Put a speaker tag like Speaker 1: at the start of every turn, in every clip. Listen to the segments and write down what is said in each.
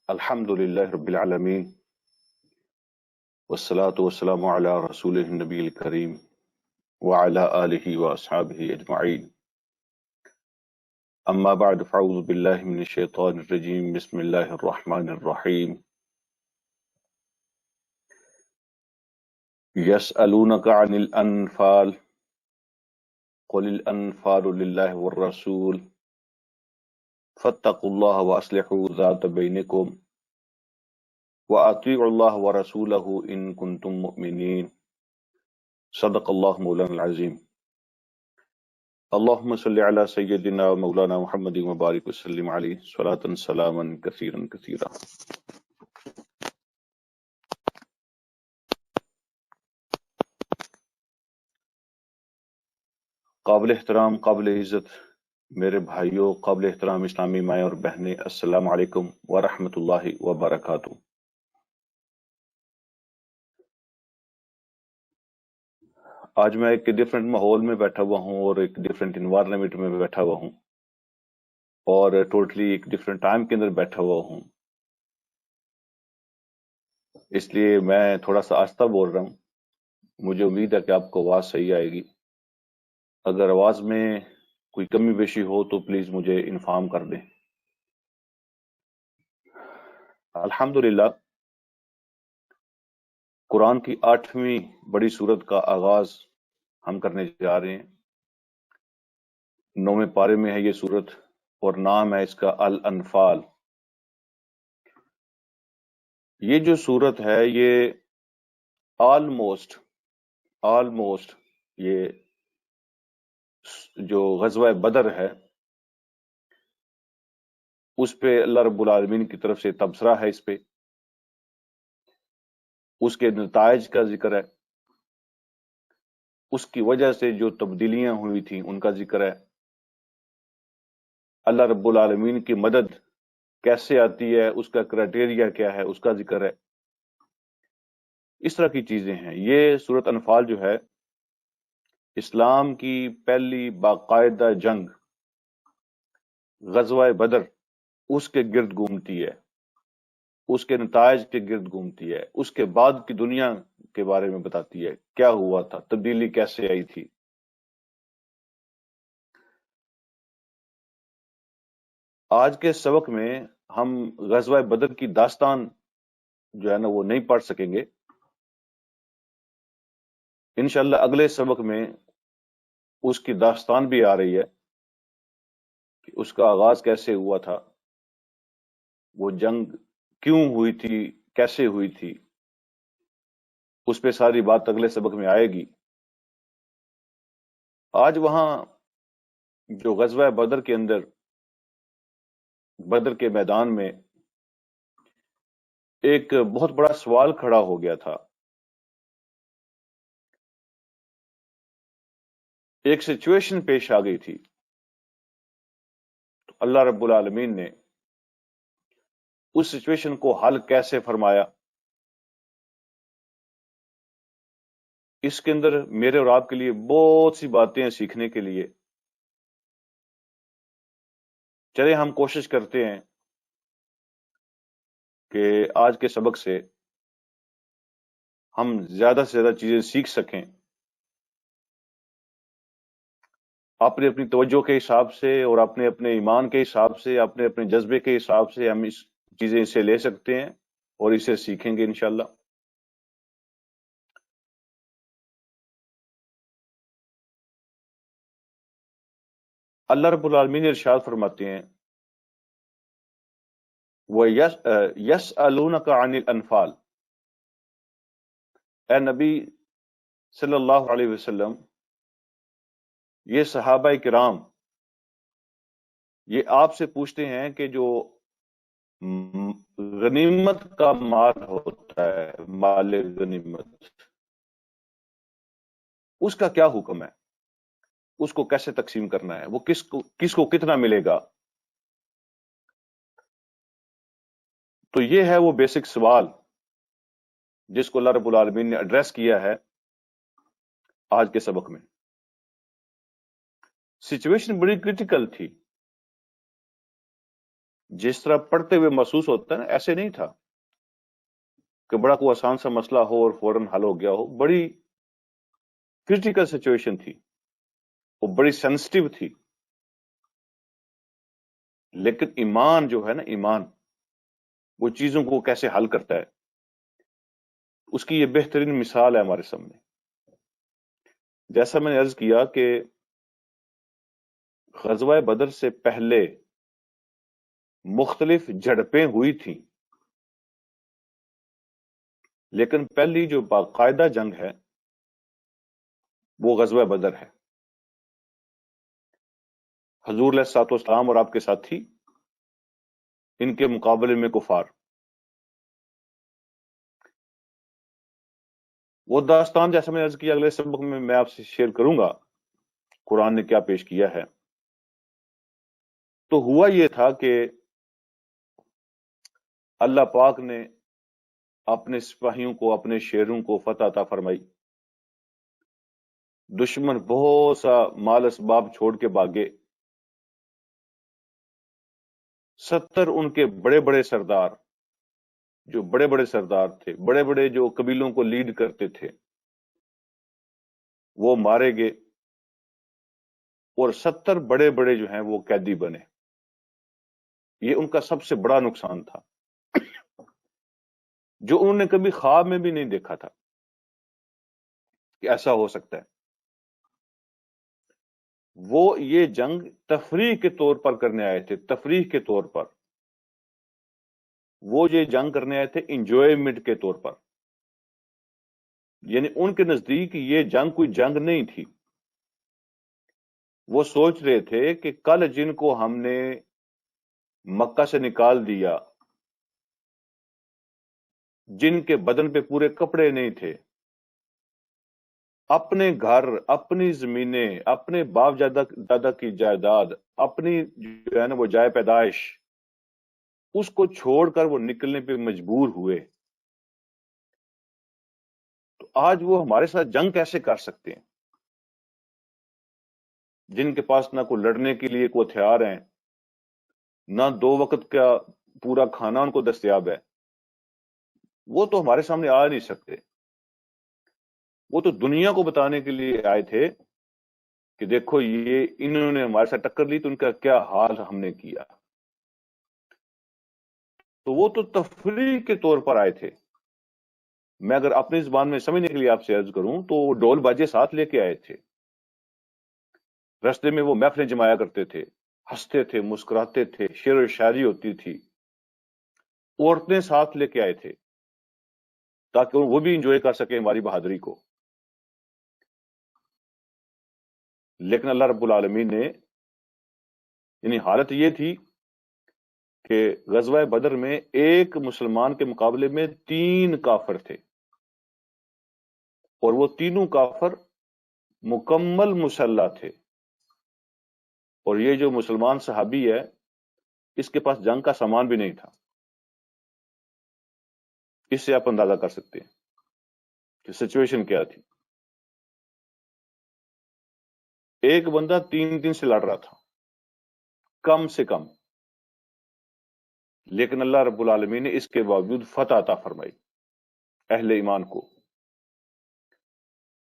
Speaker 1: الحمد لله رب العالمين والصلاة والسلام على رسوله النبي الكريم وعلى آله وأصحابه أجمعين. أما بعد فأعوذ بالله من الشيطان الرجيم. بسم الله الرحمن الرحيم. يسألونك عن الأنفال قل الأنفال لله والرسول فاتقوا الله وأصلحوا ذات بينكم وأطيعوا الله ورسوله إن كنتم مؤمنين. صدق الله مولانا العظيم. اللهم صل على سيدنا ومولانا محمد وبارك وسلم عليه صلاة سلاما كثيرا كثيرا. قابل احترام، قابل عزت میرے بھائیوں، قابل احترام اسلامی مائیں اور بہنیں، السلام علیکم ورحمۃ اللہ وبرکاتہ. آج میں ایک ڈیفرنٹ ماحول میں بیٹھا ہوا ہوں اور ایک ڈیفرنٹ انوائرمنٹ میں بیٹھا ہوا ہوں اور ٹوٹلی ایک ڈیفرنٹ ٹائم کے اندر بیٹھا ہوا ہوں. اس لیے میں تھوڑا سا آہستہ بول رہا ہوں. مجھے امید ہے کہ آپ کو آواز صحیح آئے گی. اگر آواز میں کوئی کمی بیشی ہو تو پلیز مجھے انفارم کر دیں. الحمدللہ قرآن کی 8ویں بڑی سورت کا آغاز ہم کرنے جا رہے ہیں. 9ویں پارے میں ہے یہ سورت اور نام ہے اس کا الانفال. یہ جو سورت ہے یہ آلموسٹ یہ جو غزوہ بدر ہے اس پہ اللہ رب العالمین کی طرف سے تبصرہ ہے. اس پہ اس کے نتائج کا ذکر ہے، اس کی وجہ سے جو تبدیلیاں ہوئی تھیں ان کا ذکر ہے، اللہ رب العالمین کی مدد کیسے آتی ہے، اس کا کرائٹیریا کیا ہے، اس کا ذکر ہے. اس طرح کی چیزیں ہیں. یہ سورۃ انفال جو ہے اسلام کی پہلی باقاعدہ جنگ غزوہ بدر اس کے گرد گھومتی ہے، اس کے نتائج کے گرد گھومتی ہے، اس کے بعد کی دنیا کے بارے میں بتاتی ہے کیا ہوا تھا، تبدیلی کیسے آئی تھی. آج کے سبق میں ہم غزوہ بدر کی داستان جو ہے نا وہ نہیں پڑھ سکیں گے. انشاءاللہ اگلے سبق میں اس کی داستان بھی آ رہی ہے کہ اس کا آغاز کیسے ہوا تھا، وہ جنگ کیوں ہوئی تھی، کیسے ہوئی تھی، اس پہ ساری بات اگلے سبق میں آئے گی. آج وہاں جو غزوہ بدر کے اندر بدر کے میدان میں ایک بہت بڑا سوال کھڑا ہو گیا تھا. ایک سچویشن پیش آ گئی تھی. تو اللہ رب العالمین نے اس سچویشن کو حل کیسے فرمایا، اس کے اندر میرے اور آپ کے لیے بہت سی باتیں ہیں سیکھنے کے لیے. چلے ہم کوشش کرتے ہیں کہ آج کے سبق سے ہم زیادہ سے زیادہ چیزیں سیکھ سکیں. اپنی اپنی توجہ کے حساب سے اور اپنے اپنے ایمان کے حساب سے، اپنے اپنے جذبے کے حساب سے ہم اس چیزیں اسے لے سکتے ہیں اور اسے سیکھیں گے انشاءاللہ. اللہ رب العالمین ارشاد فرماتے ہیں وَيَسْأَلُونَكَ عَنِ الْأَنْفَالِ. اے نبی صلی اللہ علیہ وسلم، یہ صحابہ کرام یہ آپ سے پوچھتے ہیں کہ جو غنیمت کا مال ہوتا ہے، مال غنیمت، اس کا کیا حکم ہے، اس کو کیسے تقسیم کرنا ہے، وہ کس کو کتنا ملے گا. تو یہ ہے وہ بیسک سوال جس کو اللہ رب العالمین نے ایڈریس کیا ہے آج کے سبق میں. سچویشن بڑی کرٹیکل تھی. جس طرح پڑھتے ہوئے محسوس ہوتا ہے نا، ایسے نہیں تھا کہ بڑا کوئی آسان سا مسئلہ ہو اور فوراً حل ہو گیا ہو. بڑی کرٹیکل سچویشن تھی، وہ بڑی سینسٹیو تھی. لیکن ایمان جو ہے نا، ایمان وہ چیزوں کو کیسے حل کرتا ہے، اس کی یہ بہترین مثال ہے ہمارے سامنے. جیسا میں نے عرض کیا کہ غزوہ بدر سے پہلے مختلف جھڑپیں ہوئی تھیں، لیکن پہلی جو باقاعدہ جنگ ہے وہ غزوہ بدر ہے. حضور علیہ الصلوۃ والسلام اور آپ کے ساتھی، ان کے مقابلے میں کفار. وہ داستان جیسا میں نے عرض کیا اگلے سبق میں آپ سے شیئر کروں گا قرآن نے کیا پیش کیا ہے. تو ہوا یہ تھا کہ اللہ پاک نے اپنے سپاہیوں کو، اپنے شیروں کو فتح عطا فرمائی. دشمن بہت سا مال اسباب چھوڑ کے بھاگے. 70 ان کے بڑے بڑے سردار، جو بڑے بڑے سردار تھے، بڑے بڑے جو قبیلوں کو لیڈ کرتے تھے، وہ مارے گئے، اور 70 بڑے بڑے جو ہیں وہ قیدی بنے. یہ ان کا سب سے بڑا نقصان تھا، جو انہوں نے کبھی خواب میں بھی نہیں دیکھا تھا کہ ایسا ہو سکتا ہے. وہ یہ جنگ تفریح کے طور پر کرنے آئے تھے، تفریح کے طور پر. وہ یہ جنگ کرنے آئے تھے انجوائمنٹ کے طور پر. یعنی ان کے نزدیک یہ جنگ کوئی جنگ نہیں تھی. وہ سوچ رہے تھے کہ کل جن کو ہم نے مکہ سے نکال دیا، جن کے بدن پہ پورے کپڑے نہیں تھے، اپنے گھر، اپنی زمینیں، اپنے باپ دادا کی جائیداد، اپنی جو ہے نا وہ جائے پیدائش، اس کو چھوڑ کر وہ نکلنے پہ مجبور ہوئے. تو آج وہ ہمارے ساتھ جنگ کیسے کر سکتے ہیں، جن کے پاس نہ کوئی لڑنے کے لیے کوئی ہتھیار ہیں، نہ 2 وقت کا پورا کھانا ان کو دستیاب ہے. وہ تو ہمارے سامنے آ نہیں سکتے. وہ تو دنیا کو بتانے کے لیے آئے تھے کہ دیکھو یہ انہوں نے ہمارے ساتھ ٹکر لی تو ان کا کیا حال ہم نے کیا. تو وہ تو تفریح کے طور پر آئے تھے. میں اگر اپنی زبان میں سمجھنے کے لیے آپ سے عرض کروں تو وہ ڈول باجے ساتھ لے کے آئے تھے. رستے میں وہ محفلیں جمایا کرتے تھے، ہنستے تھے، مسکراتے تھے، شعر و شاعری ہوتی تھی. عورتیں ساتھ لے کے آئے تھے تاکہ وہ بھی انجوائے کر سکیں ہماری بہادری کو. لیکن اللہ رب العالمین نے، یعنی حالت یہ تھی کہ غزوہ بدر میں ایک مسلمان کے مقابلے میں 3 کافر تھے، اور وہ تینوں کافر مکمل مسلح تھے. اور یہ جو مسلمان صحابی ہے، اس کے پاس جنگ کا سامان بھی نہیں تھا. اس سے آپ اندازہ کر سکتے ہیں کہ سچویشن کیا تھی. ایک بندہ 3 دن سے لڑ رہا تھا کم سے کم، لیکن اللہ رب العالمین نے اس کے باوجود فتح عطا فرمائی اہل ایمان کو.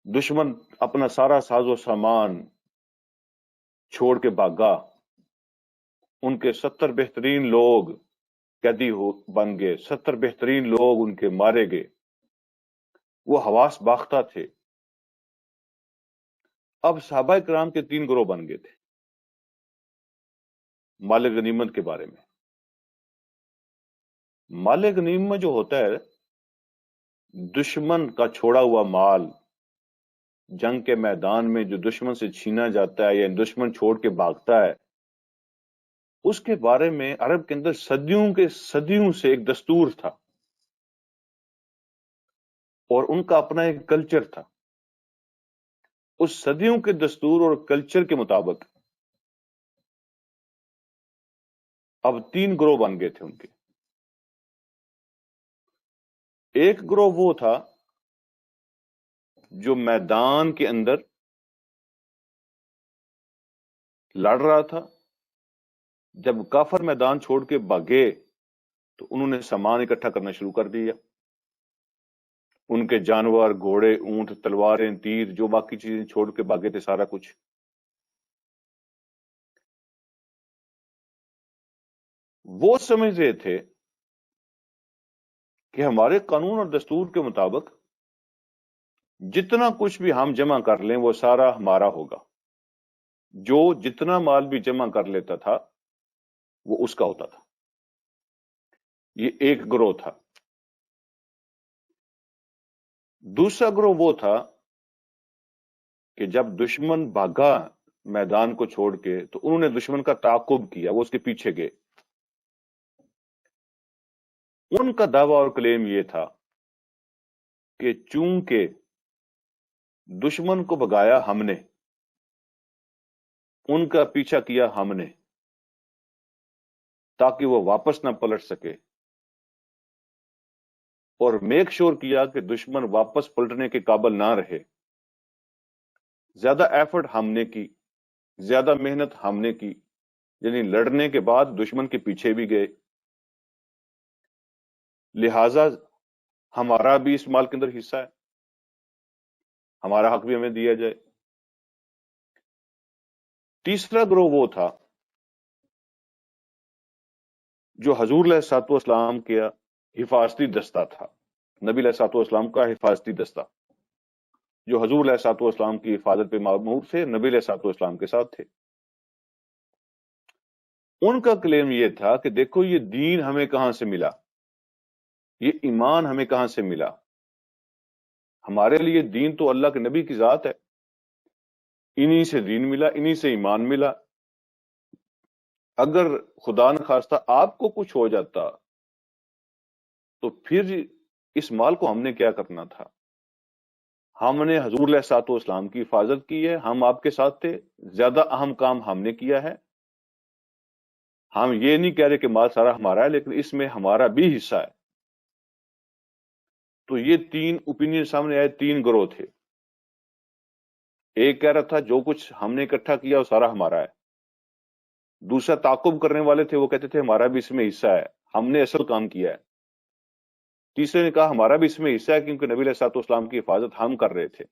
Speaker 1: دشمن اپنا سارا ساز و سامان چھوڑ کے بھاگا. ان کے 70 بہترین لوگ قیدی بن گئے، 70 بہترین لوگ ان کے مارے گئے. وہ حواس باختہ تھے. اب صحابہ کرام کے 3 گروہ بن گئے تھے مال غنیمت کے بارے میں. مال غنیمت جو ہوتا ہے، دشمن کا چھوڑا ہوا مال، جنگ کے میدان میں جو دشمن سے چھینا جاتا ہے یا دشمن چھوڑ کے بھاگتا ہے، اس کے بارے میں عرب کے اندر صدیوں سے ایک دستور تھا، اور ان کا اپنا ایک کلچر تھا. اس صدیوں کے دستور اور کلچر کے مطابق اب 3 گروہ بن گئے تھے ان کے. ایک گروہ وہ تھا جو میدان کے اندر لڑ رہا تھا جب کافر میدان چھوڑ کے بھاگے تو انہوں نے سامان اکٹھا کرنا شروع کر دیا. ان کے جانور، گھوڑے، اونٹ، تلواریں، تیر، جو باقی چیزیں چھوڑ کے بھاگے تھے، سارا کچھ. وہ سمجھ رہے تھے کہ ہمارے قانون اور دستور کے مطابق جتنا کچھ بھی ہم جمع کر لیں وہ سارا ہمارا ہوگا. جو جتنا مال بھی جمع کر لیتا تھا وہ اس کا ہوتا تھا. یہ ایک گروہ تھا. دوسرا گروہ وہ تھا کہ جب دشمن بھاگا میدان کو چھوڑ کے تو انہوں نے دشمن کا تعاقب کیا، وہ اس کے پیچھے گئے. ان کا دعویٰ اور کلیم یہ تھا کہ چونکہ دشمن کو بھگایا ہم نے، ان کا پیچھا کیا ہم نے، تاکہ وہ واپس نہ پلٹ سکے، اور میک شور کیا کہ دشمن واپس پلٹنے کے قابل نہ رہے. زیادہ ایفرٹ ہم نے کی، زیادہ محنت ہم نے کی، یعنی لڑنے کے بعد دشمن کے پیچھے بھی گئے. لہذا ہمارا بھی اس مال کے اندر حصہ ہے، ہمارا حق بھی ہمیں دیا جائے. تیسرا گروہ وہ تھا جو حضور علیہ الصلوۃ والسلام کا حفاظتی دستہ تھا، نبی علیہ الصلوۃ والسلام کا حفاظتی دستہ، جو حضور علیہ الصلوۃ والسلام کی حفاظت پہ مامور تھے، نبی علیہ الصلوۃ والسلام کے ساتھ تھے. ان کا کلیم یہ تھا کہ دیکھو یہ دین ہمیں کہاں سے ملا، یہ ایمان ہمیں کہاں سے ملا. ہمارے لیے دین تو اللہ کے نبی کی ذات ہے، انہی سے دین ملا، انہی سے ایمان ملا. اگر خدا نخواستہ آپ کو کچھ ہو جاتا تو پھر اس مال کو ہم نے کیا کرنا تھا؟ ہم نے حضور علیہ الصلوۃ والسلام کی حفاظت کی ہے، ہم آپ کے ساتھ تھے، زیادہ اہم کام ہم نے کیا ہے. ہم یہ نہیں کہہ رہے کہ مال سارا ہمارا ہے، لیکن اس میں ہمارا بھی حصہ ہے. تو یہ تین اوپینین سامنے آئے، تین گروہ تھے. ایک کہہ رہا تھا جو کچھ ہم نے اکٹھا کیا وہ سارا ہمارا ہے. دوسرا تعاقب کرنے والے تھے، وہ کہتے تھے ہمارا بھی اس میں حصہ ہے، ہم نے اصل کام کیا ہے. تیسرے نے کہا ہمارا بھی اس میں حصہ ہے کیونکہ نبی علیہ الصلوۃ والسلام کی حفاظت ہم کر رہے تھے.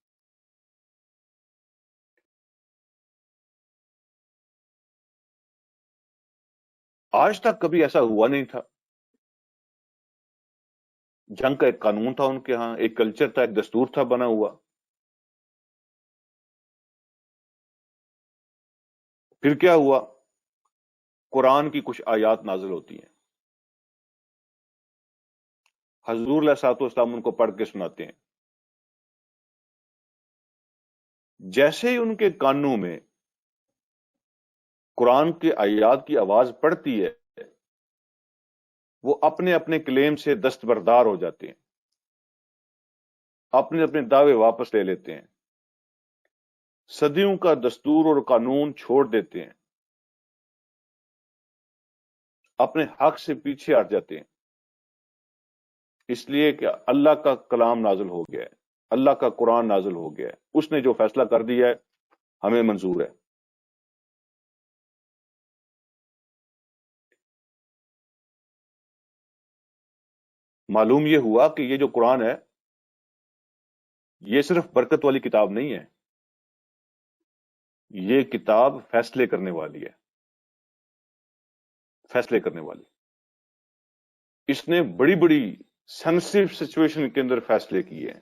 Speaker 1: آج تک کبھی ایسا ہوا نہیں تھا. جنگ کا ایک قانون تھا ان کے ہاں، ایک کلچر تھا، ایک دستور تھا بنا ہوا. پھر کیا ہوا؟ قرآن کی کچھ آیات نازل ہوتی ہیں، حضور علیہ الصلوۃ والسلام ان کو پڑھ کے سناتے ہیں. جیسے ہی ان کے کانوں میں قرآن کے آیات کی آواز پڑتی ہے، وہ اپنے اپنے کلیم سے دستبردار ہو جاتے ہیں، اپنے اپنے دعوے واپس لے لیتے ہیں، صدیوں کا دستور اور قانون چھوڑ دیتے ہیں، اپنے حق سے پیچھے ہٹ جاتے ہیں. اس لیے کہ اللہ کا کلام نازل ہو گیا ہے، اللہ کا قرآن نازل ہو گیا ہے، اس نے جو فیصلہ کر دیا ہے ہمیں منظور ہے. معلوم یہ ہوا کہ یہ جو قرآن ہے یہ صرف برکت والی کتاب نہیں ہے، یہ کتاب فیصلے کرنے والی ہے، فیصلے کرنے والی. اس نے بڑی بڑی سینسٹیو سچویشن کے اندر فیصلے کیے ہیں،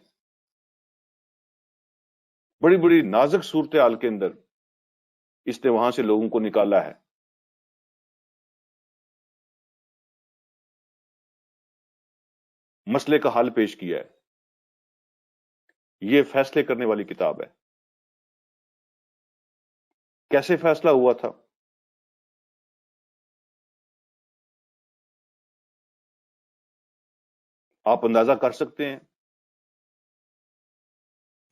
Speaker 1: بڑی بڑی نازک صورتحال کے اندر اس نے وہاں سے لوگوں کو نکالا ہے. مسئلے کا حل پیش کیا ہے. یہ فیصلے کرنے والی کتاب ہے. کیسے فیصلہ ہوا تھا؟ آپ اندازہ کر سکتے ہیں؟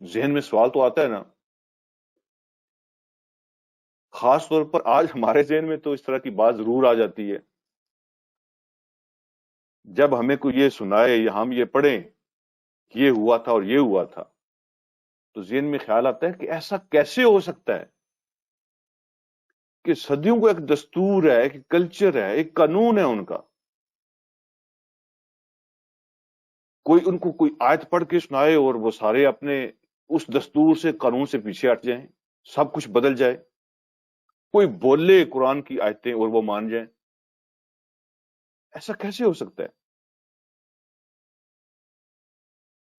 Speaker 1: ذہن میں سوال تو آتا ہے نا. خاص طور پر آج ہمارے ذہن میں تو اس طرح کی بات ضرور آ جاتی ہے جب ہمیں کوئی یہ سنائے یا ہم یہ پڑھیں کہ یہ ہوا تھا اور یہ ہوا تھا، تو ذہن میں خیال آتا ہے کہ ایسا کیسے ہو سکتا ہے کہ صدیوں کو ایک دستور ہے، ایک کلچر ہے، ایک قانون ہے ان کا. کوئی ان کو کوئی آیت پڑھ کے سنائے اور وہ سارے اپنے اس دستور سے، قانون سے پیچھے ہٹ جائیں، سب کچھ بدل جائے. کوئی بولے قرآن کی آیتیں اور وہ مان جائیں. ایسا کیسے ہو سکتا ہے؟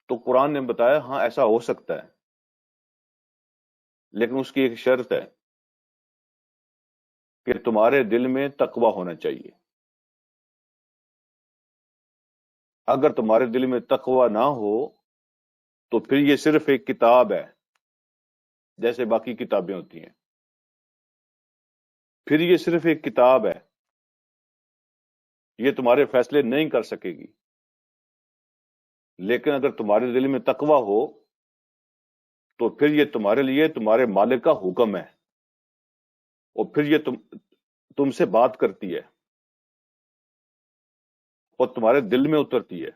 Speaker 1: تو قرآن نے بتایا ہاں ایسا ہو سکتا ہے، لیکن اس کی ایک شرط ہے کہ تمہارے دل میں تقوی ہونا چاہیے. اگر تمہارے دل میں تقوی نہ ہو تو پھر یہ صرف ایک کتاب ہے، جیسے باقی کتابیں ہوتی ہیں. پھر یہ صرف ایک کتاب ہے، یہ تمہارے فیصلے نہیں کر سکے گی. لیکن اگر تمہارے دل میں تقوی ہو تو پھر یہ تمہارے لیے تمہارے مالک کا حکم ہے، اور پھر یہ تم سے بات کرتی ہے اور تمہارے دل میں اترتی ہے،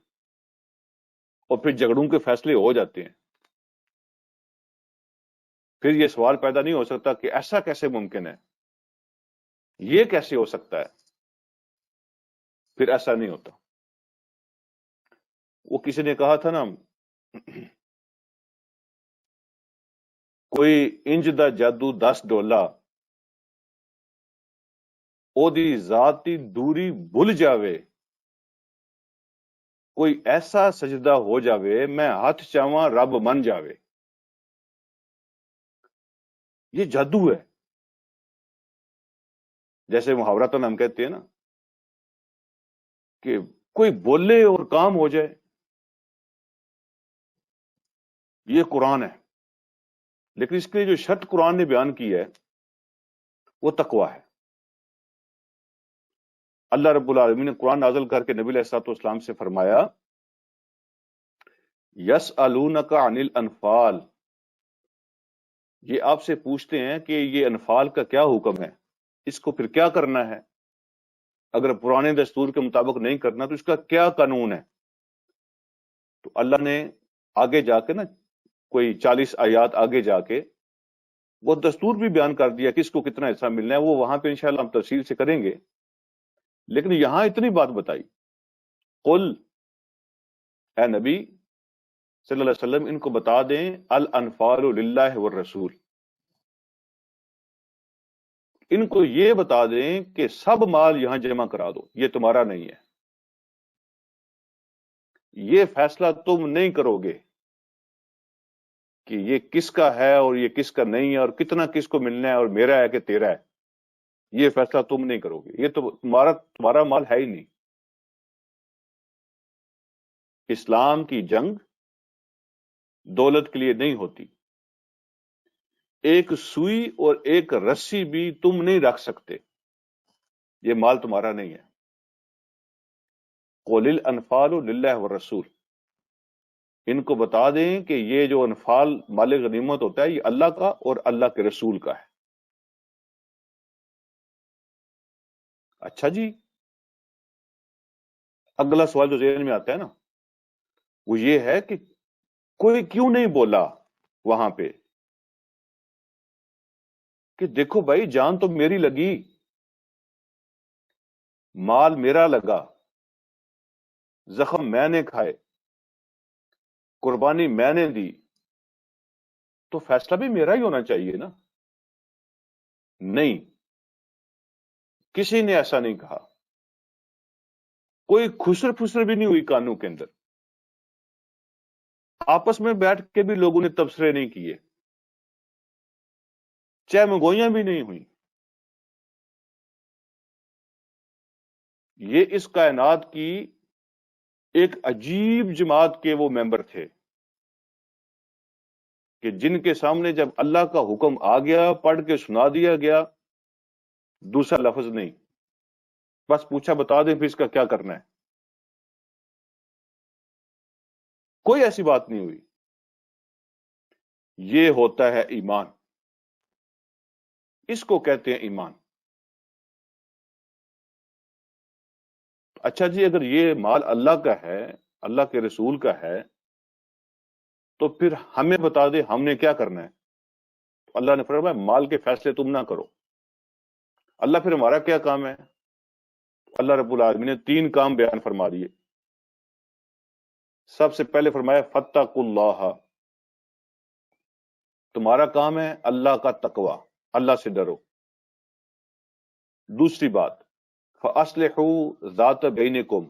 Speaker 1: اور پھر جھگڑوں کے فیصلے ہو جاتے ہیں. پھر یہ سوال پیدا نہیں ہو سکتا کہ ایسا کیسے ممکن ہے، یہ کیسے ہو سکتا ہے. پھر ایسا نہیں ہوتا. وہ کسی نے کہا تھا نا، کوئی انج دا جادو 10 ڈولا، او دی ذاتی دوری بھول جاوے، کوئی ایسا سجدہ ہو جاوے میں ہاتھ چاواں رب من جاوے. یہ جادو ہے. جیسے محاورتاً ہم کہتے ہیں نا کہ کوئی بولے اور کام ہو جائے. یہ قرآن ہے، لیکن اس کے لیے جو شرط قرآن نے بیان کی ہے وہ تقوی ہے. اللہ رب العالمین نے قرآن نازل کر کے نبی علیہ الصلوۃ والسلام سے فرمایا، یسألونک عن الانفال، یہ آپ سے پوچھتے ہیں کہ یہ انفال کا کیا حکم ہے، اس کو پھر کیا کرنا ہے. اگر پرانے دستور کے مطابق نہیں کرنا تو اس کا کیا قانون ہے. تو اللہ نے آگے جا کے نا کوئی 40 آیات آگے جا کے وہ دستور بھی بیان کر دیا، کس کو کتنا حصہ ملنا ہے. وہ وہاں پہ انشاءاللہ ہم تفصیل سے کریں گے. لیکن یہاں اتنی بات بتائی، قل، اے نبی صلی اللہ علیہ وسلم ان کو بتا دیں، الانفال للہ والرسول، ان کو یہ بتا دیں کہ سب مال یہاں جمع کرا دو، یہ تمہارا نہیں ہے. یہ فیصلہ تم نہیں کرو گے کہ یہ کس کا ہے اور یہ کس کا نہیں ہے، اور کتنا کس کو ملنا ہے، اور میرا ہے کہ تیرا ہے. یہ فیصلہ تم نہیں کرو گے، یہ تو تمہارا مال ہے ہی نہیں. اسلام کی جنگ دولت کے لیے نہیں ہوتی. ایک سوئی اور ایک رسی بھی تم نہیں رکھ سکتے، یہ مال تمہارا نہیں ہے. قل الانفال للہ والرسول، ان کو بتا دیں کہ یہ جو انفال مال غنیمت ہوتا ہے یہ اللہ کا اور اللہ کے رسول کا ہے. اچھا جی، اگلا سوال جو ذہن میں آتا ہے نا وہ یہ ہے کہ کوئی کیوں نہیں بولا وہاں پہ کہ دیکھو بھائی جان تو میری لگی، مال میرا لگا، زخم میں نے کھائے، قربانی میں نے دی، تو فیصلہ بھی میرا ہی ہونا چاہیے نا. نہیں، کسی نے ایسا نہیں کہا. کوئی خسر پھسر بھی نہیں ہوئی قانون کے اندر. آپس میں بیٹھ کے بھی لوگوں نے تبصرے نہیں کیے، چاہے منگوئیاں بھی نہیں ہوئی. یہ اس کائنات کی ایک عجیب جماعت کے وہ ممبر تھے کہ جن کے سامنے جب اللہ کا حکم آ گیا، پڑھ کے سنا دیا گیا، دوسرا لفظ نہیں، بس پوچھا بتا دیں پھر اس کا کیا کرنا ہے. کوئی ایسی بات نہیں ہوئی. یہ ہوتا ہے ایمان، اس کو کہتے ہیں ایمان. اچھا جی، اگر یہ مال اللہ کا ہے، اللہ کے رسول کا ہے، تو پھر ہمیں بتا دے ہم نے کیا کرنا ہے. اللہ نے فرمایا مال کے فیصلے تم نہ کرو. اللہ پھر ہمارا کیا کام ہے؟ اللہ رب العالمین نے 3 کام بیان فرما دیے. سب سے پہلے فرمایا فاتقوا اللہ، تمہارا کام ہے اللہ کا تقوی، اللہ سے ڈرو. دوسری بات فاصلحوا ذات بینکم،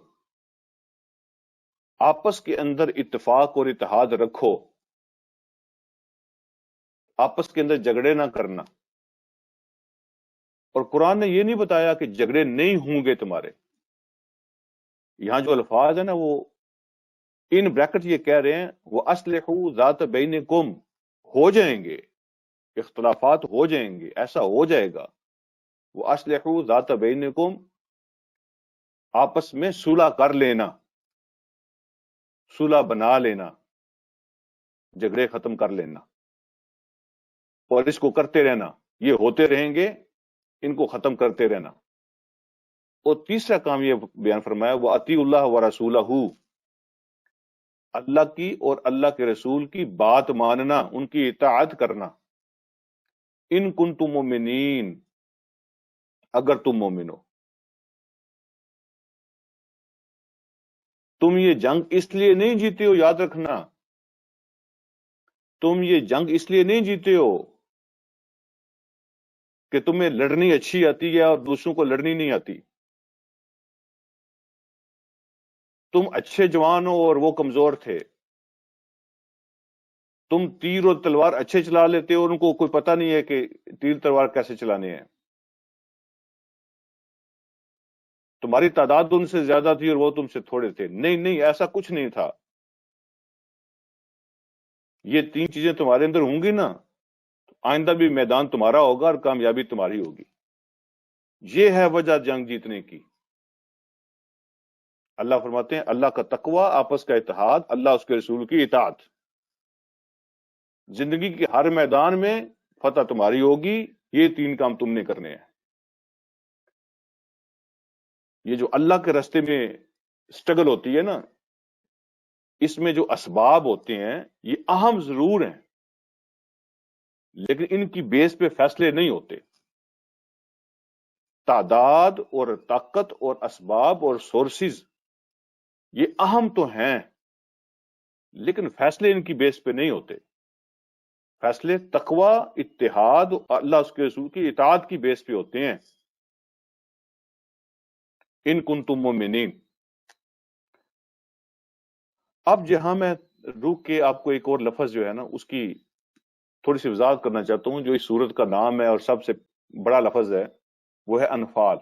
Speaker 1: آپس کے اندر اتفاق اور اتحاد رکھو، آپس کے اندر جھگڑے نہ کرنا. اور قرآن نے یہ نہیں بتایا کہ جھگڑے نہیں ہوں گے تمہارے. یہاں جو الفاظ ہیں نا وہ ان بریکٹ یہ کہہ رہے ہیں وَأَصْلِحُوا ذَاتَ بَيْنِكُمْ، ہو جائیں گے اختلافات، ہو جائیں گے، ایسا ہو جائے گا. وَأَصْلِحُوا ذَاتَ بَيْنِكُمْ، آپس میں صلح کر لینا، صلح بنا لینا، جھگڑے ختم کر لینا، اور اس کو کرتے رہنا، یہ ہوتے رہیں گے، ان کو ختم کرتے رہنا. اور تیسرا کام یہ بیان فرمایا وَأَطِیعُوا اللَّهَ وَرَسُولَهُ، اللہ کی اور اللہ کے رسول کی بات ماننا، ان کی اطاعت کرنا. ان کنتم مومنین، اگر تم مومن ہو. تم یہ جنگ اس لیے نہیں جیتے ہو، یاد رکھنا، تم یہ جنگ اس لیے نہیں جیتے ہو کہ تمہیں لڑنی اچھی آتی ہے اور دوسروں کو لڑنی نہیں آتی. تم اچھے جوان ہو اور وہ کمزور تھے، تم تیر اور تلوار اچھے چلا لیتے ہو، ان کو کوئی پتہ نہیں ہے کہ تیر تلوار کیسے چلانے ہیں. تمہاری تعداد ان سے زیادہ تھی اور وہ تم سے تھوڑے تھے. نہیں نہیں، ایسا کچھ نہیں تھا. یہ 3 چیزیں تمہارے اندر ہوں گی نا، آئندہ بھی میدان تمہارا ہوگا اور کامیابی تمہاری ہوگی. یہ ہے وجہ جنگ جیتنے کی. اللہ فرماتے ہیں اللہ کا تقوی، آپس کا اتحاد، اللہ اس کے رسول کی اطاعت. زندگی کے ہر میدان میں فتح تمہاری ہوگی. یہ 3 کام تم نے کرنے ہیں. یہ جو اللہ کے راستے میں سٹرگل ہوتی ہے نا، اس میں جو اسباب ہوتے ہیں یہ اہم ضرور ہیں، لیکن ان کی بیس پہ فیصلے نہیں ہوتے. تعداد اور طاقت اور اسباب اور سورسز یہ اہم تو ہیں، لیکن فیصلے ان کی بیس پہ نہیں ہوتے. فیصلے تقوی، اتحاد، اللہ اس کے رسول کی اطاعت کی بیس پہ ہوتے ہیں. ان کنتم مومنین. اب جہاں میں روک کے آپ کو ایک اور لفظ جو ہے نا اس کی تھوڑی سی وضاحت کرنا چاہتا ہوں. جو اس سورت کا نام ہے اور سب سے بڑا لفظ ہے وہ ہے انفال.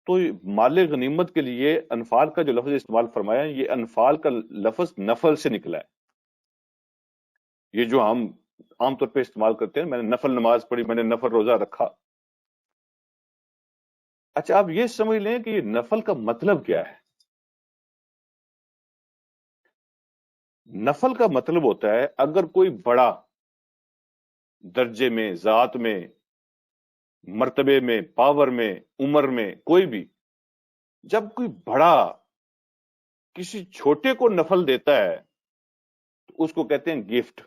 Speaker 1: تو مال غنیمت کے لیے انفال کا جو لفظ استعمال فرمایا ہے، یہ انفال کا لفظ نفل سے نکلا ہے. یہ جو ہم عام طور پہ استعمال کرتے ہیں، میں نے نفل نماز پڑھی، میں نے نفل روزہ رکھا. اچھا آپ یہ سمجھ لیں کہ یہ نفل کا مطلب کیا ہے. نفل کا مطلب ہوتا ہے اگر کوئی بڑا درجے میں، ذات میں، مرتبے میں، پاور میں، عمر میں، کوئی بھی جب کوئی بڑا کسی چھوٹے کو نفل دیتا ہے تو اس کو کہتے ہیں گفٹ.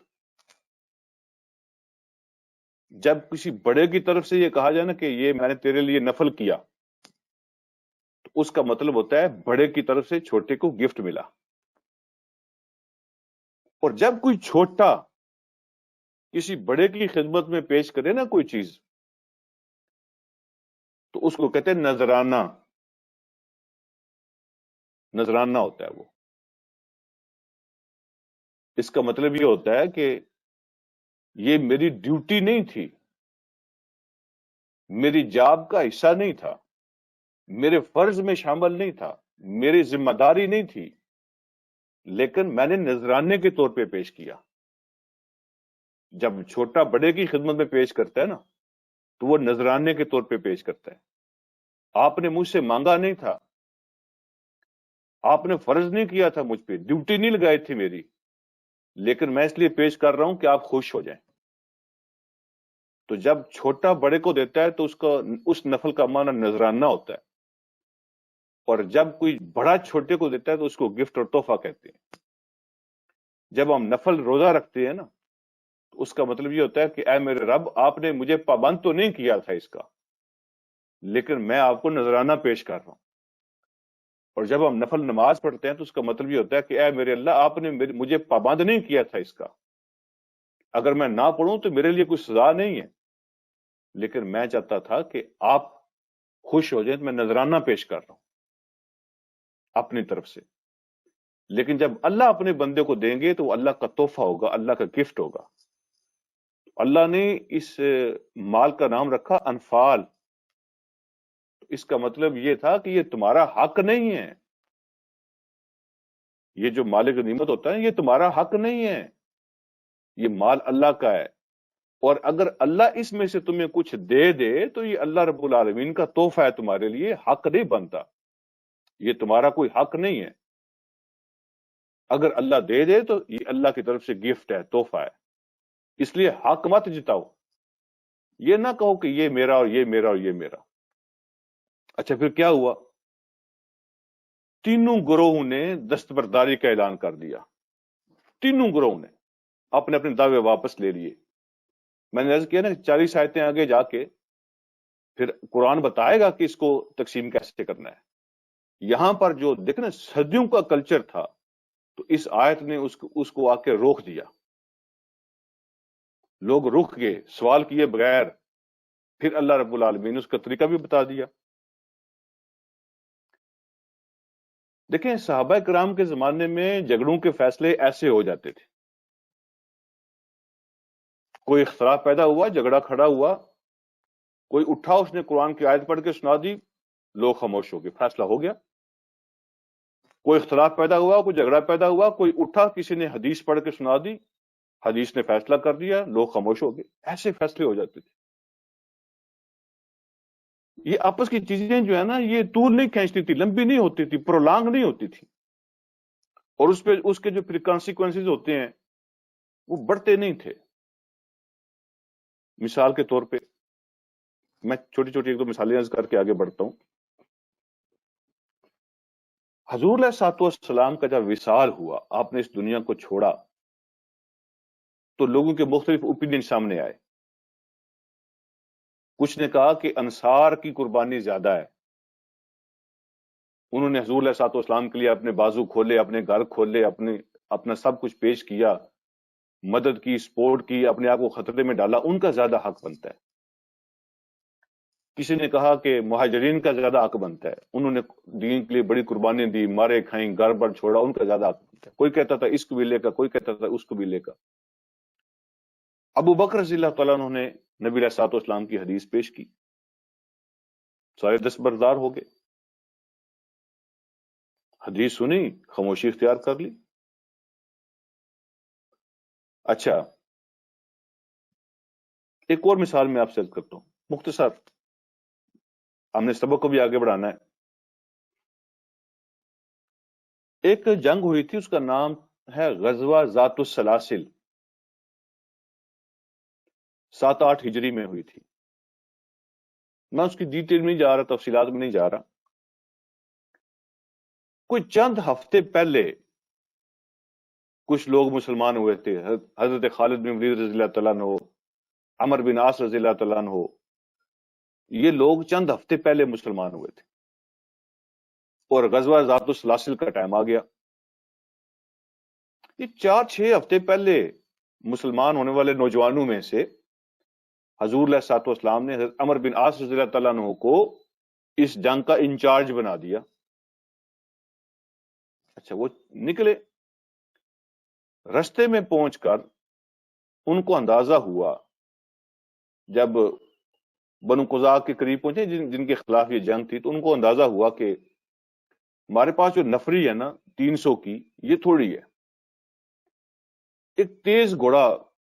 Speaker 1: جب کسی بڑے کی طرف سے یہ کہا جائے نا کہ یہ میں نے تیرے لیے نفل کیا، تو اس کا مطلب ہوتا ہے بڑے کی طرف سے چھوٹے کو گفٹ ملا. اور جب کوئی چھوٹا کسی بڑے کی خدمت میں پیش کرے نا کوئی چیز، تو اس کو کہتے ہیں نذرانہ. نذرانہ ہوتا ہے وہ. اس کا مطلب یہ ہوتا ہے کہ یہ میری ڈیوٹی نہیں تھی، میری جاب کا حصہ نہیں تھا، میرے فرض میں شامل نہیں تھا، میری ذمہ داری نہیں تھی، لیکن میں نے نذرانے کے طور پہ پیش کیا. جب چھوٹا بڑے کی خدمت میں پیش کرتا ہے نا تو وہ نذرانے کے طور پہ پیش کرتا ہے. آپ نے مجھ سے مانگا نہیں تھا، آپ نے فرض نہیں کیا تھا مجھ پہ، ڈیوٹی نہیں لگائی تھی میری، لیکن میں اس لیے پیش کر رہا ہوں کہ آپ خوش ہو جائیں. تو جب چھوٹا بڑے کو دیتا ہے تو اس نفل کا معنی نذرانہ ہوتا ہے. اور جب کوئی بڑا چھوٹے کو دیتا ہے تو اس کو گفٹ اور تحفہ کہتے ہیں. جب ہم نفل روزہ رکھتے ہیں نا تو اس کا مطلب یہ ہوتا ہے کہ اے میرے رب، آپ نے مجھے پابند تو نہیں کیا تھا اس کا، لیکن میں آپ کو نذرانہ پیش کر رہا ہوں۔ اور جب ہم نفل نماز پڑھتے ہیں تو اس کا مطلب یہ ہوتا ہے کہ اے میرے اللہ، آپ نے مجھے پابند نہیں کیا تھا اس کا، اگر میں نہ پڑھوں تو میرے لیے کوئی سزا نہیں ہے، لیکن میں چاہتا تھا کہ آپ خوش ہو جائیں تو میں نذرانہ پیش کر رہا ہوں اپنی طرف سے۔ لیکن جب اللہ اپنے بندے کو دیں گے تو وہ اللہ کا تحفہ ہوگا، اللہ کا گفٹ ہوگا۔ اللہ نے اس مال کا نام رکھا انفال۔ اس کا مطلب یہ تھا کہ یہ تمہارا حق نہیں ہے، یہ جو مال غنیمت ہوتا ہے یہ تمہارا حق نہیں ہے، یہ مال اللہ کا ہے، اور اگر اللہ اس میں سے تمہیں کچھ دے دے تو یہ اللہ رب العالمین کا تحفہ ہے تمہارے لیے، حق نہیں بنتا، یہ تمہارا کوئی حق نہیں ہے۔ اگر اللہ دے دے تو یہ اللہ کی طرف سے گفٹ ہے، تحفہ ہے، اس لیے حق مت جتاؤ، یہ نہ کہو کہ یہ میرا اور یہ میرا اور یہ میرا۔ اچھا پھر کیا ہوا؟ تینوں گروہوں نے دستبرداری کا اعلان کر دیا، تینوں گروہوں نے اپنے اپنے دعوے واپس لے لیے۔ میں نے عرض کیا نا 40 آیتیں آگے جا کے پھر قرآن بتائے گا کہ اس کو تقسیم کیسے کرنا ہے۔ یہاں پر جو دیکھنا صدیوں کا کلچر تھا، تو اس آیت نے اس کو آ کے روک دیا، لوگ رک گئے سوال کیے بغیر، پھر اللہ رب العالمین نے اس کا طریقہ بھی بتا دیا۔ دیکھیں صحابہ کرام کے زمانے میں جھگڑوں کے فیصلے ایسے ہو جاتے تھے، کوئی اختلاف پیدا ہوا، جھگڑا کھڑا ہوا، کوئی اٹھا اس نے قرآن کی آیت پڑھ کے سنا دی، لوگ خاموش ہو گئے، فیصلہ ہو گیا۔ کوئی اختلاف پیدا ہوا، کوئی جھگڑا پیدا ہوا، کوئی اٹھا کسی نے حدیث پڑھ کے سنا دی، حدیث نے فیصلہ کر دیا، لوگ خاموش ہو گئے۔ ایسے فیصلے ہو جاتے تھے۔ یہ آپس کی چیزیں جو ہے نا یہ طول نہیں کھینچتی تھی، لمبی نہیں ہوتی تھی، پرولانگ نہیں ہوتی تھی، اور اس کے جو پھر کانسیکوینسز ہوتے ہیں وہ بڑھتے نہیں تھے۔ مثال کے طور پہ میں چھوٹی چھوٹی ایک دو مثالیں عرض کر کے آگے بڑھتا ہوں۔ حضور علیہ الصلوۃ والسلام کا جب وصال ہوا، آپ نے اس دنیا کو چھوڑا، تو لوگوں کے مختلف اوپینین سامنے آئے۔ کچھ نے کہا کہ انصار کی قربانی زیادہ ہے، انہوں نے حضور علیہ الصلوۃ والسلام کے لیے اپنے بازو کھولے، اپنے گھر کھولے، اپنا سب کچھ پیش کیا، مدد کی، سپورٹ کی، اپنے آپ کو خطرے میں ڈالا، ان کا زیادہ حق بنتا ہے۔ کسی نے کہا کہ مہاجرین کا زیادہ حق بنتا ہے، انہوں نے دین کے لیے بڑی قربانیاں دی، مارے کھائیں، گھر بر چھوڑا، ان کا زیادہ حق بنتا ہے۔ کوئی کہتا تھا اس قبیلے کا، کوئی کہتا تھا اس قبیلے کا۔ ابو بکر رضی اللہ تعالیٰ عنہ نے نبی علیہ الصلوۃ والسلام کی حدیث پیش کی، سارے دستبردار ہو گئے، حدیث سنی، خاموشی اختیار کر لی۔ اچھا ایک اور مثال میں آپ سے عرض کرتا ہوں، مختصر، ہم نے سبق کو بھی آگے بڑھانا ہے۔ ایک جنگ ہوئی تھی، اس کا نام ہے غزوہ ذات السلاسل، 7-8 ہجری میں ہوئی تھی۔ میں اس کی ڈیٹیل میں نہیں جا رہا، تفصیلات میں نہیں جا رہا۔ کوئی چند ہفتے پہلے کچھ لوگ مسلمان ہوئے تھے، حضرت خالد بن ولید رضی اللہ تعالیٰ عنہ، عمر بن عاص رضی اللہ تعالیٰ عنہ، یہ لوگ چند ہفتے پہلے مسلمان ہوئے تھے، اور غزوہ ذات السلاسل کا ٹائم آ گیا۔ یہ 4-6 ہفتے پہلے مسلمان ہونے والے نوجوانوں میں سے حضور علیہ الصلوۃ والسلام نے حضرت عمر بن عاص رضی اللہ تعالیٰ عنہ کو اس جنگ کا انچارج بنا دیا۔ اچھا وہ نکلے، رستے میں پہنچ کر ان کو اندازہ ہوا، جب بنو قزاع کے قریب پہنچے جن کے خلاف یہ جنگ تھی، تو ان کو اندازہ ہوا کہ ہمارے پاس جو نفری ہے نا 300 کی، یہ تھوڑی ہے۔ ایک تیز گھوڑا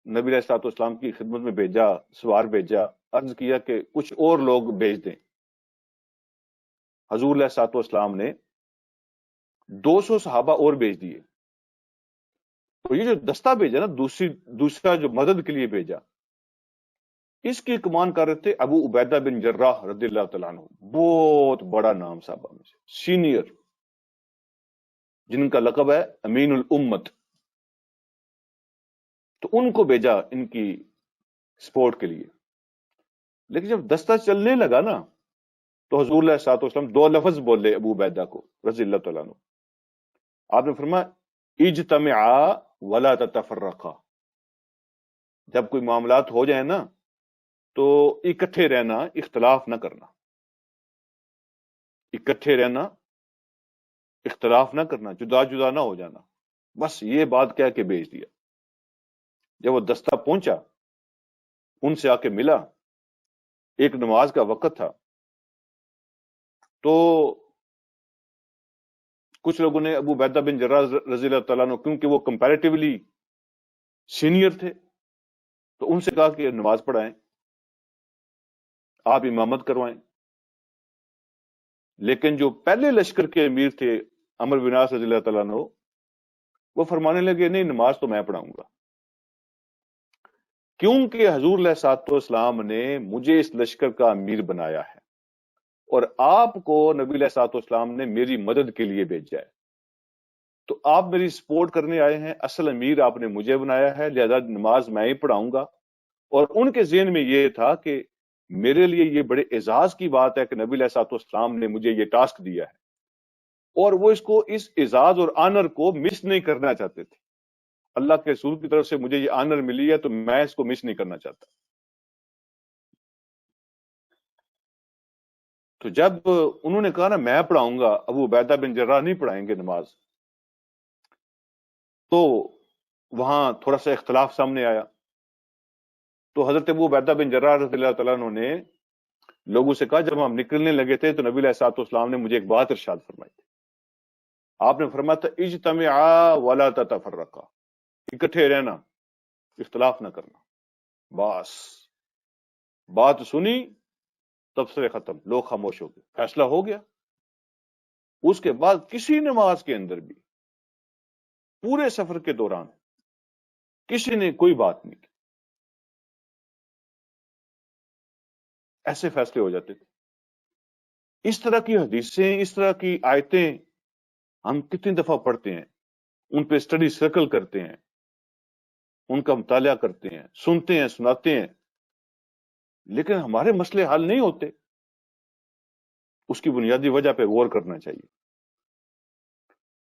Speaker 1: نبی علیہ الصلوۃ والسلام کی خدمت میں بھیجا، سوار بھیجا، عرض کیا کہ کچھ اور لوگ بھیج دیں۔ حضور علیہ الصلوۃ والسلام نے 200 صحابہ اور بھیج دیے۔ تو یہ جو دستہ بھیجا نا، دوسرا جو مدد کے لیے بھیجا، اس کی کمان کر رہے تھے ابو عبیدہ بن جراح رضی اللہ تعالیٰ عنہ، بہت بڑا نام صحابہ میں سے، سینئر، جن کا لقب ہے امین الامت۔ تو ان کو بھیجا ان کی سپورٹ کے لیے. لیکن جب دستہ چلنے لگا نا تو حضور علیہ الصلوۃ والسلام دو لفظ بولے ابو عبیدہ کو رضی اللہ تعالیٰ عنہ. آپ نے فرمایا اجتمعا ولا تتفرقا. جب کوئی معاملات ہو جائے نا تو اکٹھے رہنا، اختلاف نہ کرنا. اکٹھے رہنا، اختلاف نہ کرنا، جدا جدا نہ ہو جانا. بس یہ بات کہہ کے بھیج دیا. جب وہ دستہ پہنچا، ان سے آ کے ملا، ایک نماز کا وقت تھا، تو کچھ لوگوں نے ابو عبیدہ بن جراح رضی اللہ تعالیٰ عنہ، کیونکہ وہ کمپیریٹیولی سینئر تھے، تو ان سے کہا کہ نماز پڑھائیں، آپ امامت کروائیں. لیکن جو پہلے لشکر کے امیر تھے عمرو بن عاص رضی اللہ تعالیٰ عنہ، وہ فرمانے لگے نہیں، نماز تو میں پڑھاؤں گا، کیونکہ حضور علیہ الصلوۃ والسلام نے مجھے اس لشکر کا امیر بنایا ہے اور آپ کو نبی علیہ الصلوۃ والسلام نے میری مدد کے لیے بھیجا ہے. تو آپ میری سپورٹ کرنے آئے ہیں، اصل امیر آپ نے مجھے بنایا ہے، لہذا نماز میں ہی پڑھاؤں گا. اور ان کے ذہن میں یہ تھا کہ میرے لیے یہ بڑے اعزاز کی بات ہے کہ نبی علیہ الصلوۃ والسلام نے مجھے یہ ٹاسک دیا ہے، اور وہ اس اعزاز اور آنر کو مس نہیں کرنا چاہتے تھے. اللہ کے رسول کی طرف سے مجھے یہ آنر ملی ہے تو میں اس کو مس نہیں کرنا چاہتا. تو جب انہوں نے کہا نا میں پڑھاؤں گا، ابو عبیدہ بن جراح نہیں پڑھائیں گے نماز، تو وہاں تھوڑا سا اختلاف سامنے آیا. تو حضرت ابو عبیدہ بن جراح رضی اللہ تعالیٰ عنہ نے لوگوں سے کہا، جب ہم نکلنے لگے تھے تو نبی علیہ الصلوۃ والسلام نے مجھے ایک بات ارشاد فرمائی تھی. آپ نے فرمایا تھا اجتمعا ولا تتفرقا، اکٹھے رہنا، اختلاف نہ کرنا. بس بات سنی، تبصرے ختم، لوگ خاموش ہو گئے، فیصلہ ہو گیا. اس کے بعد کسی نماز کے اندر بھی پورے سفر کے دوران کسی نے کوئی بات نہیں کی. ایسے فیصلے ہو جاتے تھے. اس طرح کی حدیثیں، اس طرح کی آیتیں ہم کتنی دفعہ پڑھتے ہیں، ان پہ اسٹڈی سرکل کرتے ہیں، ان کا مطالعہ کرتے ہیں، سنتے ہیں، سناتے ہیں، لیکن ہمارے مسئلے حل نہیں ہوتے. اس کی بنیادی وجہ پہ غور کرنا چاہیے.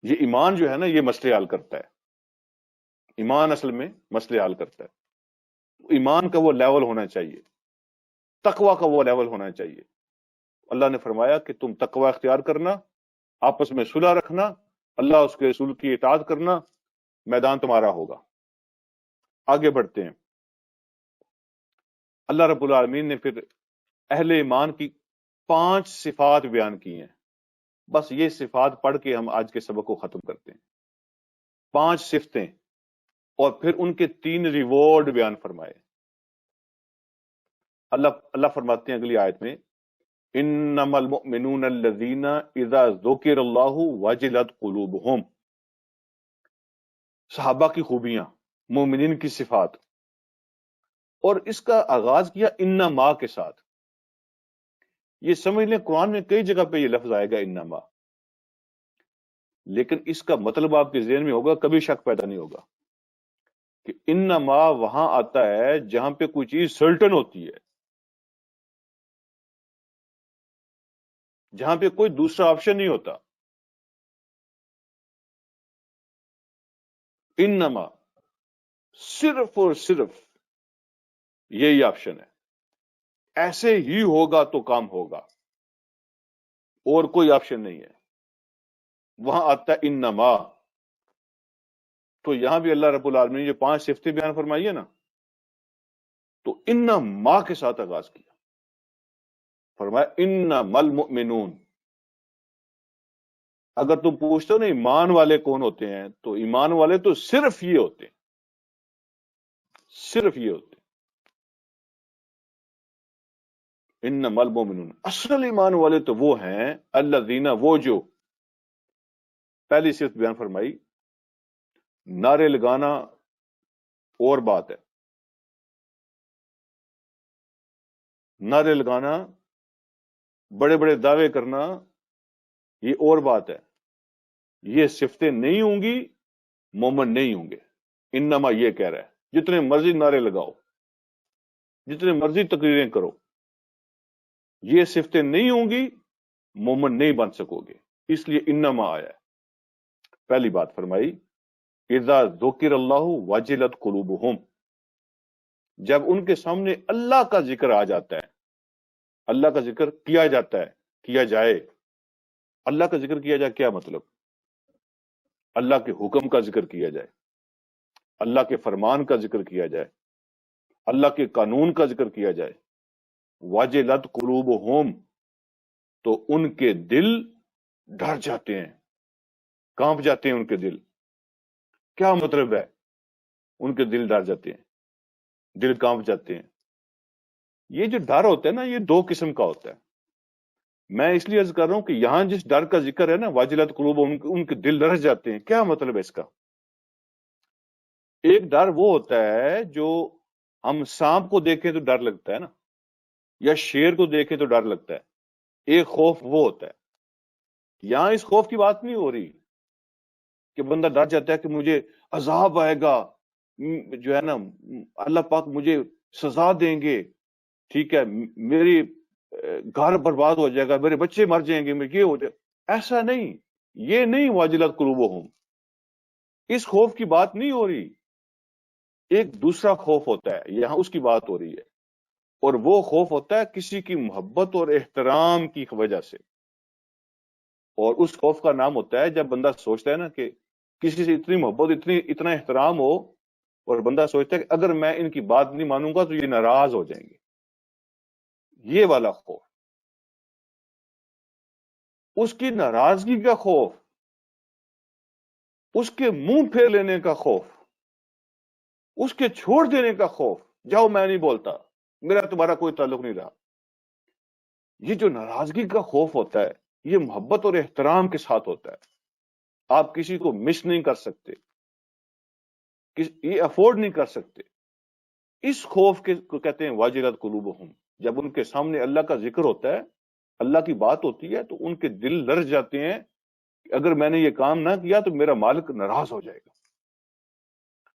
Speaker 1: یہ ایمان جو ہے نا، یہ مسئلے حل کرتا ہے. ایمان اصل میں مسئلے حل کرتا ہے. ایمان کا وہ لیول ہونا چاہیے، تقوی کا وہ لیول ہونا چاہیے. اللہ نے فرمایا کہ تم تقوی اختیار کرنا، آپس میں صلح رکھنا، اللہ اس کے رسول کی اطاعت کرنا، میدان تمہارا ہوگا. آگے بڑھتے ہیں. اللہ رب العالمین نے پھر اہل ایمان کی 5 صفات بیان کی ہیں. بس یہ صفات پڑھ کے ہم آج کے سبق کو ختم کرتے ہیں. 5 صفتیں، اور پھر ان کے 3 ریوارڈ بیان فرمائے. اللہ فرماتے ہیں اگلی آیت میں، انما المؤمنون الذین اذا ذکر اللہ وجلت قلوبہم. صحابہ کی خوبیاں، مومنین کی صفات، اور اس کا آغاز کیا انما کے ساتھ. یہ سمجھ لیں قرآن میں کئی جگہ پہ یہ لفظ آئے گا انما، لیکن اس کا مطلب آپ کے ذہن میں ہوگا، کبھی شک پیدا نہیں ہوگا کہ انما وہاں آتا ہے جہاں پہ کوئی چیز سرٹن ہوتی ہے، جہاں پہ کوئی دوسرا آپشن نہیں ہوتا. انما صرف اور صرف یہی آپشن ہے، ایسے ہی ہوگا تو کام ہوگا، اور کوئی آپشن نہیں ہے. وہاں آتا ہے انما. تو یہاں بھی اللہ رب العالمین نے جو 5 صفتیں بیان فرمائی ہے نا، تو انما کے ساتھ آغاز کیا. فرمایا انما المؤمنون. اگر تم پوچھتے ہو نا ایمان والے کون ہوتے ہیں، تو ایمان والے تو صرف یہ ہوتے ہیں، صرف یہ ہوتے ہیں. انما المؤمنون، اصل ایمان والے تو وہ ہیں الذین، وہ جو، پہلی صفت بیان فرمائی، نعرے لگانا اور بات ہے، نعرے لگانا، بڑے بڑے دعوے کرنا، یہ اور بات ہے. یہ صفتیں نہیں ہوں گی، مومن نہیں ہوں گے. انما یہ کہہ رہا ہے جتنے مرضی نعرے لگاؤ، جتنے مرضی تقریریں کرو، یہ صفتیں نہیں ہوں گی، مومن نہیں بن سکو گے۔ اس لیے انما آیا ہے۔ پہلی بات فرمائی اذا ذکر اللہ وجلت قلوبہم، جب ان کے سامنے اللہ کا ذکر آ جاتا ہے، اللہ کا ذکر کیا جاتا ہے، کیا جائے۔ اللہ کا ذکر کیا جائے کیا مطلب؟ اللہ کے حکم کا ذکر کیا جائے، اللہ کے فرمان کا ذکر کیا جائے، اللہ کے قانون کا ذکر کیا جائے۔ وجلت قلوبہم، تو ان کے دل ڈر جاتے ہیں، کانپ جاتے ہیں ان کے دل۔ کیا مطلب ہے ان کے دل ڈر جاتے ہیں، دل کانپ جاتے ہیں؟ یہ جو ڈر ہوتا ہے نا، یہ دو قسم کا ہوتا ہے۔ میں اس لیے عرض کر رہا ہوں کہ یہاں جس ڈر کا ذکر ہے نا، واجلت قلوب، ان کے دل ڈر جاتے ہیں، کیا مطلب ہے اس کا؟ ایک ڈر وہ ہوتا ہے جو ہم سانپ کو دیکھیں تو ڈر لگتا ہے نا، یا شیر کو دیکھیں تو ڈر لگتا ہے، ایک خوف وہ ہوتا ہے۔ یہاں اس خوف کی بات نہیں ہو رہی کہ بندہ ڈر جاتا ہے کہ مجھے عذاب آئے گا، جو ہے نا اللہ پاک مجھے سزا دیں گے، ٹھیک ہے، میری گھر برباد ہو جائے گا، میرے بچے مر جائیں گے، یہ ہو جائے۔ ایسا نہیں، یہ نہیں واجلت قلوبہم، اس خوف کی بات نہیں ہو رہی۔ ایک دوسرا خوف ہوتا ہے، یہاں اس کی بات ہو رہی ہے، اور وہ خوف ہوتا ہے کسی کی محبت اور احترام کی وجہ سے۔ اور اس خوف کا نام ہوتا ہے جب بندہ سوچتا ہے نا کہ کسی سے اتنی محبت، اتنا احترام ہو، اور بندہ سوچتا ہے کہ اگر میں ان کی بات نہیں مانوں گا تو یہ ناراض ہو جائیں گے۔ یہ والا خوف، اس کی ناراضگی کا خوف، اس کے منہ پھیر لینے کا خوف، اس کے چھوڑ دینے کا خوف، جاؤ میں نہیں بولتا، میرا تمہارا کوئی تعلق نہیں رہا۔ یہ جو ناراضگی کا خوف ہوتا ہے، یہ محبت اور احترام کے ساتھ ہوتا ہے۔ آپ کسی کو مس نہیں کر سکتے، یہ افورڈ نہیں کر سکتے۔ اس خوف کو کہتے ہیں واجلت قلوبہم۔ جب ان کے سامنے اللہ کا ذکر ہوتا ہے، اللہ کی بات ہوتی ہے، تو ان کے دل لرز جاتے ہیں کہ اگر میں نے یہ کام نہ کیا تو میرا مالک ناراض ہو جائے گا،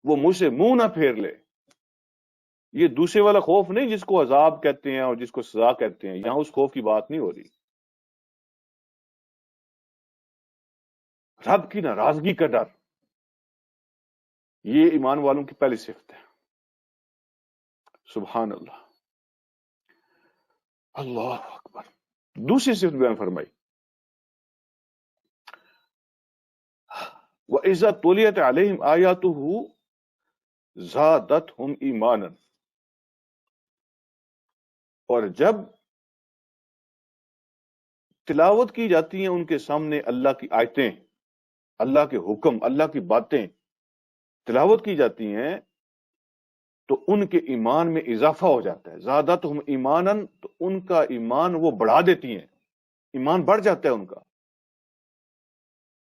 Speaker 1: وہ مجھ سے منہ نہ پھیر لے۔ یہ دوسرے والا خوف نہیں جس کو عذاب کہتے ہیں اور جس کو سزا کہتے ہیں، یہاں اس خوف کی بات نہیں ہو رہی۔ رب کی ناراضگی کا ڈر، یہ ایمان والوں کی پہلی صفت ہے۔ سبحان اللہ، اللہ اکبر۔ دوسری صفت بیان فرمائی وَإِذَا تُلِيَتْ عَلَيْهِمْ آيَاتُهُ زَادَتْهُمْ إِيمَانًا، اور جب تلاوت کی جاتی ہیں ان کے سامنے اللہ کی آیتیں، اللہ کے حکم، اللہ کی باتیں تلاوت کی جاتی ہیں، تو ان کے ایمان میں اضافہ ہو جاتا ہے۔ زادتہم ایمانا، تو ان کا ایمان وہ بڑھا دیتی ہیں، ایمان بڑھ جاتا ہے ان کا۔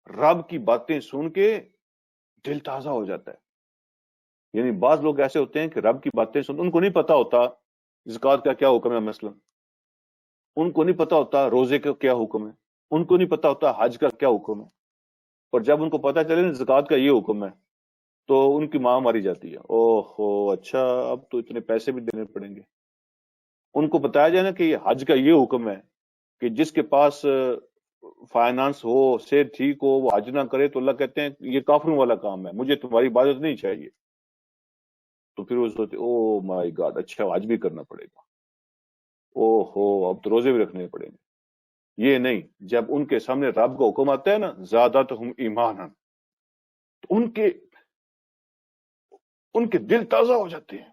Speaker 1: رب کی باتیں سن کے دل تازہ ہو جاتا ہے۔ یعنی بعض لوگ ایسے ہوتے ہیں کہ رب کی باتیں سن، ان کو نہیں پتا ہوتا زکوٰۃ کا کیا حکم ہے مثلا، ان کو نہیں پتا ہوتا روزے کا کیا حکم ہے، ان کو نہیں پتا ہوتا حج کا کیا حکم ہے، اور جب ان کو پتا چلے زکوٰۃ کا یہ حکم ہے تو ان کی ماں ماری جاتی ہے۔ اوہ ہو، اچھا اب تو اتنے پیسے بھی دینے پڑیں گے۔ ان کو بتایا جائے نا کہ یہ حج کا یہ حکم ہے کہ جس کے پاس فائنانس ہو، صحت ٹھیک ہو، وہ حج نہ کرے تو اللہ کہتے ہیں یہ کافروں والا کام ہے، مجھے تمہاری عبادت نہیں چاہیے۔ تو پھر وہ سوچتے او مائی گاڈ، اچھا حج بھی کرنا پڑے گا، او ہو اب تو روزے بھی رکھنے پڑیں گے۔ یہ نہیں، جب ان کے سامنے رب کا حکم آتا ہے نا زادتہم ایمانا، تو ان کے دل تازہ ہو جاتے ہیں،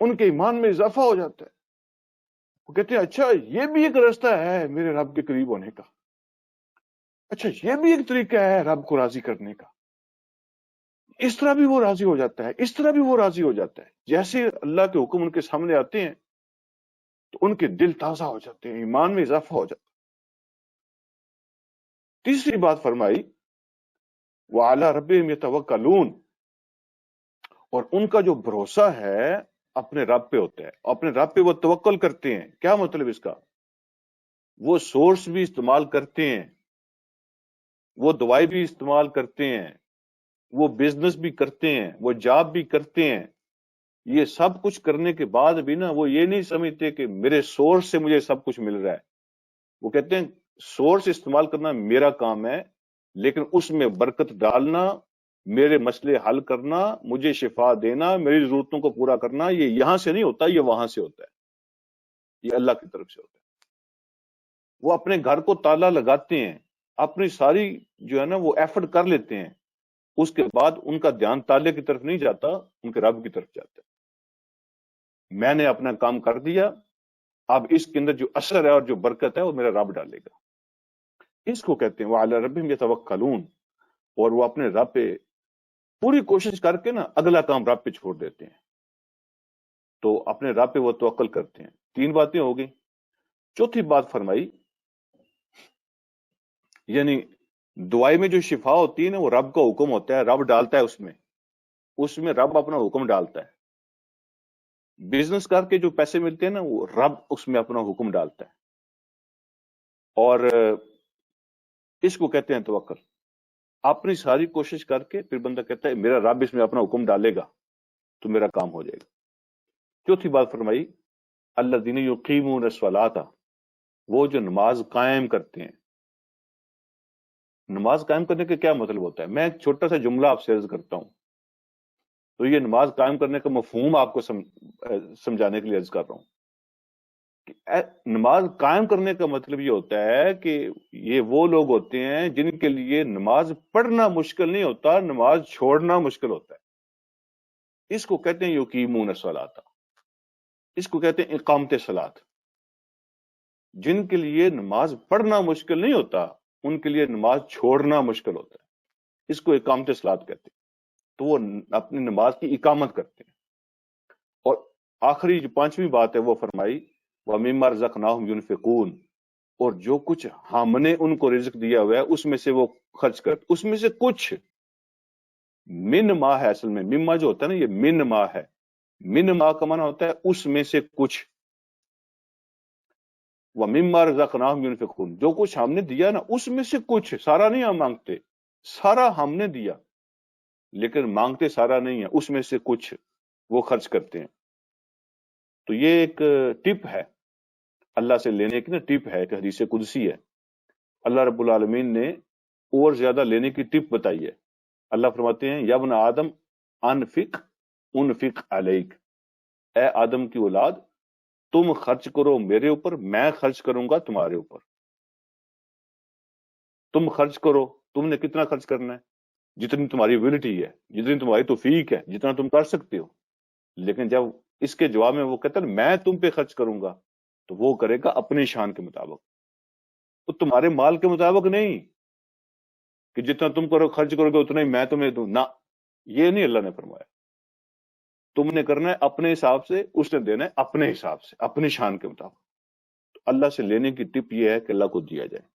Speaker 1: ان کے ایمان میں اضافہ ہو جاتا ہے۔ وہ کہتے ہیں اچھا یہ بھی ایک راستہ ہے میرے رب کے قریب ہونے کا، اچھا یہ بھی ایک طریقہ ہے رب کو راضی کرنے کا۔ اس طرح بھی وہ راضی ہو جاتا ہے، اس طرح بھی وہ راضی ہو جاتا ہے۔ جیسے اللہ کے حکم ان کے سامنے آتے ہیں تو ان کے دل تازہ ہو جاتے ہیں، ایمان میں اضافہ ہو جاتا ہے۔ تیسری بات فرمائی وَعَلَىٰ رَبِّهِمْ يَتَوَكَّلُونَ، اور ان کا جو بھروسہ ہے اپنے رب پہ ہوتا ہے، اپنے رب پہ وہ توکل کرتے ہیں۔ کیا مطلب اس کا؟ وہ سورس بھی استعمال کرتے ہیں، وہ دوائی بھی استعمال کرتے ہیں، وہ بزنس بھی کرتے ہیں، وہ جاب بھی کرتے ہیں، یہ سب کچھ کرنے کے بعد بھی نا وہ یہ نہیں سمجھتے کہ میرے سورس سے مجھے سب کچھ مل رہا ہے. وہ کہتے ہیں سورس استعمال کرنا میرا کام ہے، لیکن اس میں برکت ڈالنا، میرے مسئلے حل کرنا، مجھے شفا دینا، میری ضرورتوں کو پورا کرنا، یہ یہاں سے نہیں ہوتا، یہ وہاں سے ہوتا ہے، یہ اللہ کی طرف سے ہوتا ہے. وہ اپنے گھر کو تالا لگاتے ہیں، اپنی ساری جو ہے نا وہ ایفرٹ کر لیتے ہیں، اس کے بعد ان کا دھیان تالے کی طرف نہیں جاتا، ان کے رب کی طرف جاتا ہے. میں نے اپنا کام کر دیا، اب اس کے اندر جو اثر ہے اور جو برکت ہے وہ میرا رب ڈالے گا. اس کو کہتے ہیں وَعَلَىٰ رَبِّهِمْ يَتَوَكَّلُونَ، اور وہ اپنے رب پہ پوری کوشش کر کے نا اگلا کام رب پہ چھوڑ دیتے ہیں. تو اپنے رب پہ وہ توکل کرتے ہیں. 3 باتیں ہو گئی. چوتھی بات فرمائی، یعنی دعائی میں جو شفا ہوتی ہے نا وہ رب کا حکم ہوتا ہے، رب ڈالتا ہے اس میں رب اپنا حکم ڈالتا ہے. بزنس کر کے جو پیسے ملتے ہیں نا وہ رب اس میں اپنا حکم ڈالتا ہے. اور اس کو کہتے ہیں توکل. اپنی ساری کوشش کر کے پھر بندہ کہتا ہے میرا رب اس میں اپنا حکم ڈالے گا تو میرا کام ہو جائے گا. چوتھی بات فرمائی الذین یقیمون الصلاۃ، وہ جو نماز قائم کرتے ہیں. نماز قائم کرنے کا کیا مطلب ہوتا ہے؟ میں ایک چھوٹا سا جملہ آپ سے عرض کرتا ہوں. تو یہ نماز قائم کرنے کا مفہوم آپ کو سمجھانے کے لیے عرض کر رہا ہوں. نماز قائم کرنے کا مطلب یہ ہوتا ہے کہ یہ وہ لوگ ہوتے ہیں جن کے لیے نماز پڑھنا مشکل نہیں ہوتا، نماز چھوڑنا مشکل ہوتا ہے. اس کو کہتے ہیں یقیمون الصلاۃ، اس کو کہتے ہیں اقامت صلاۃ. جن کے لیے نماز پڑھنا مشکل نہیں ہوتا ان کے لیے نماز چھوڑنا مشکل ہوتا ہے. اس کو اقامت صلاۃ کہتے ہیں. تو وہ اپنی نماز کی اقامت کرتے ہیں. اور آخری جو 5ویں بات ہے وہ فرمائی وَمِمَّا رَزَقْنَاهُمْ يُنْفِقُونَ، اور جو کچھ ہم نے ان کو رزق دیا ہوا ہے اس میں سے وہ خرچ کرتے. اس میں سے کچھ من ما ہے، اصل میں مما جو ہوتا ہے نا یہ من ما ہے. من ما کا معنی ہوتا ہے اس میں سے کچھ. وَمِمَّا رَزَقْنَاهُمْ يُنْفِقُونَ، جو کچھ ہم نے دیا نا اس میں سے کچھ، سارا نہیں ہم مانگتے، سارا ہم نے دیا لیکن مانگتے سارا نہیں ہے، اس میں سے کچھ وہ خرچ کرتے ہیں. تو یہ ایک ٹپ ہے اللہ سے لینے کی نا، ٹپ ہے، ایک حدیث قدسی ہے. اللہ رب العالمین نے اور زیادہ لینے کی ٹپ بتائی ہے. اللہ فرماتے ہیں یا ابن آدم انفق انفق علیک، اے آدم کی اولاد تم خرچ کرو میرے اوپر، میں خرچ کروں گا تمہارے اوپر. تم خرچ کرو، تم نے کتنا خرچ کرنا ہے؟ جتنی تمہاری ابیلٹی ہے، جتنی تمہاری توفیق ہے، جتنا تم کر سکتے ہو. لیکن جب اس کے جواب میں وہ کہتا ہے میں تم پہ خرچ کروں گا، تو وہ کرے گا اپنی شان کے مطابق، تو تمہارے مال کے مطابق نہیں کہ جتنا تم کرو خرچ کرو گے اتنا ہی میں تمہیں دوں. نہ، یہ نہیں اللہ نے فرمایا. تم نے کرنا ہے اپنے حساب سے، اس نے دینا ہے اپنے حساب سے، اپنی شان کے مطابق. تو اللہ سے لینے کی ٹپ یہ ہے کہ اللہ کو دیا جائے.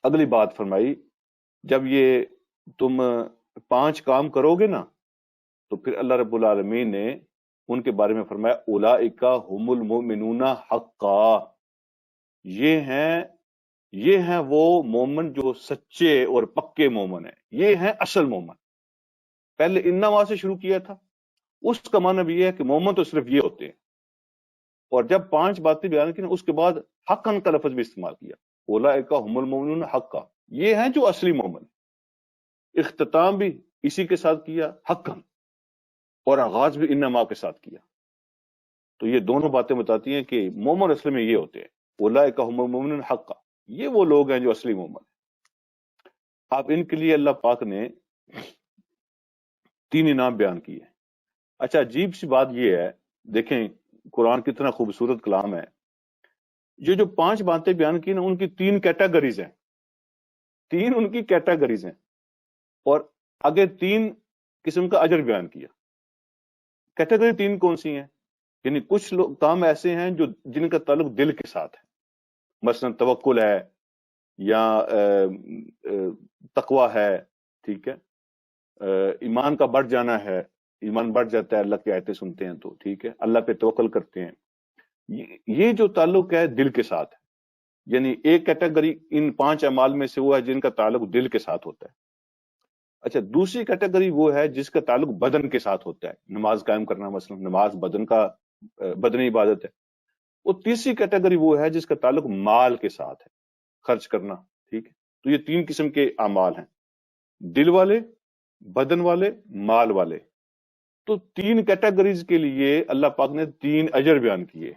Speaker 1: اگلی بات فرمائی جب یہ تم 5 کام کرو گے نا تو پھر اللہ رب العالمین نے ان کے بارے میں فرمایا اولئک هم المؤمنون حقا، یہ ہیں وہ مومن جو سچے اور پکے مومن ہیں، یہ ہیں اصل مومن. پہلے انما سے شروع کیا تھا، اس کا معنی بھی یہ ہے کہ مومن تو صرف یہ ہوتے ہیں. اور جب 5 باتیں بیان کی نا اس کے بعد حقاً کا لفظ بھی استعمال کیا، اولئک هم المؤمنون حقا، یہ ہیں جو اصلی مومن. اختتام بھی اسی کے ساتھ کیا حقاً، اور آغاز بھی انما کے ساتھ کیا. تو یہ دونوں باتیں بتاتی ہیں کہ مومن اصل میں یہ ہوتے ہیں، اولئک هم المؤمنون حقا، یہ وہ لوگ ہیں جو اصلی مومن. اب ان کے لیے اللہ پاک نے 3 انعام بیان کیے. اچھا عجیب سی بات یہ ہے، دیکھیں قرآن کتنا خوبصورت کلام ہے. یہ جو 5 باتیں بیان کی نا ان کی 3 کیٹیگریز ہیں، 3 ان کی کیٹیگریز ہیں، اور آگے 3 قسم کا اجر بیان کیا. کیٹیگری 3 کون سی ہیں؟ یعنی کچھ لوگ کام ایسے ہیں جو جن کا تعلق دل کے ساتھ ہے، مثلا توکل ہے یا تقوی ہے، ٹھیک ہے، ایمان کا بڑھ جانا ہے، ایمان بڑھ جاتا ہے اللہ کی آیتیں سنتے ہیں تو ٹھیک ہے، اللہ پہ توکل کرتے ہیں. یہ جو تعلق ہے دل کے ساتھ ہے. یعنی ایک کیٹیگری ان 5 اعمال میں سے وہ ہے جن کا تعلق دل کے ساتھ ہوتا ہے. اچھا، دوسری کیٹیگری وہ ہے جس کا تعلق بدن کے ساتھ ہوتا ہے، نماز قائم کرنا، مثلا نماز بدنی عبادت ہے. وہ تیسری کیٹیگری وہ ہے جس کا تعلق مال کے ساتھ ہے، خرچ کرنا. ٹھیک ہے، تو یہ 3 قسم کے اعمال ہیں، دل والے، بدن والے، مال والے. تو 3 کیٹیگریز کے لیے اللہ پاک نے 3 اجر بیان کیے.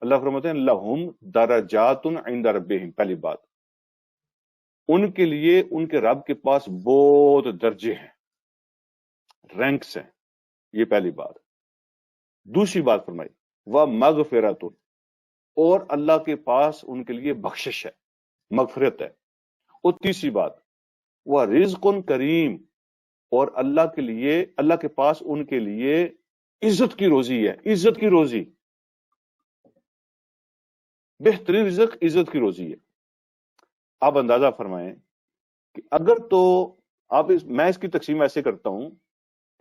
Speaker 1: اللہ فرماتے ہیں لہم درجات عند ربہم. پہلی بات، ان کے لیے ان کے رب کے پاس بہت درجے ہیں، رینکس ہیں. یہ پہلی بات. دوسری بات فرمائی وَمَغْفِرَةٌ، اور اللہ کے پاس ان کے لیے بخشش ہے، مغفرت ہے. اور تیسری بات وَرِزْقٌ کریم، اور اللہ کے پاس ان کے لیے عزت کی روزی ہے. عزت کی روزی، بہترین رزق عزت کی روزی ہے. آپ اندازہ فرمائیں کہ اگر تو میں اس کی تقسیم ایسے کرتا ہوں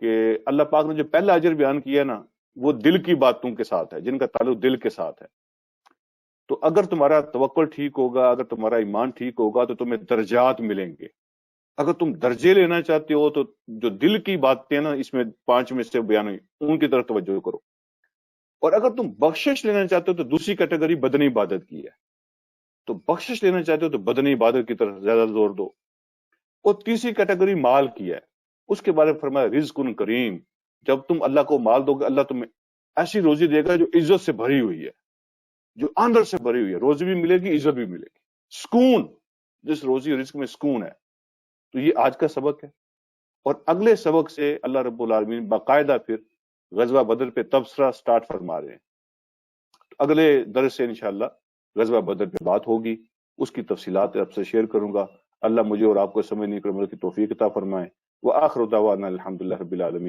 Speaker 1: کہ اللہ پاک نے جو پہلا اجر بیان کیا نا وہ دل کی باتوں کے ساتھ ہے، جن کا تعلق دل کے ساتھ ہے. تو اگر تمہارا توکل ٹھیک ہوگا، اگر تمہارا ایمان ٹھیک ہوگا تو تمہیں درجات ملیں گے. اگر تم درجے لینا چاہتے ہو تو جو دل کی باتیں نا اس میں 5 میں سے بیان ہوئی ان کی طرف توجہ کرو. اور اگر تم بخشش لینا چاہتے ہو تو دوسری کیٹیگری بدنی عبادت کی ہے، تو بخشش لینا چاہتے ہو تو بدنی عبادت کی طرف زیادہ زور دو. اور تیسری کیٹیگری مال کی ہے، اس کے بارے میں فرمایا رزق کریم. جب تم اللہ کو مال دو گے اللہ تمہیں ایسی روزی دے گا جو عزت سے بھری ہوئی ہے، جو اندر سے بھری ہوئی ہے. روزی بھی ملے گی، عزت بھی ملے گی، سکون، جس روزی رزق میں سکون ہے. تو یہ آج کا سبق ہے. اور اگلے سبق سے اللہ رب العالمین باقاعدہ پھر غزوہ بدر پہ تبصرہ سٹارٹ فرما رہے ہیں. تو اگلے درس سے انشاءاللہ غزوہ بدر پہ بات ہوگی، اس کی تفصیلات آپ سے شیئر کروں گا. اللہ مجھے اور آپ کو سمجھنے کی توفیق عطا فرمائے. وآخر دعوانا الحمدللہ رب العالمین.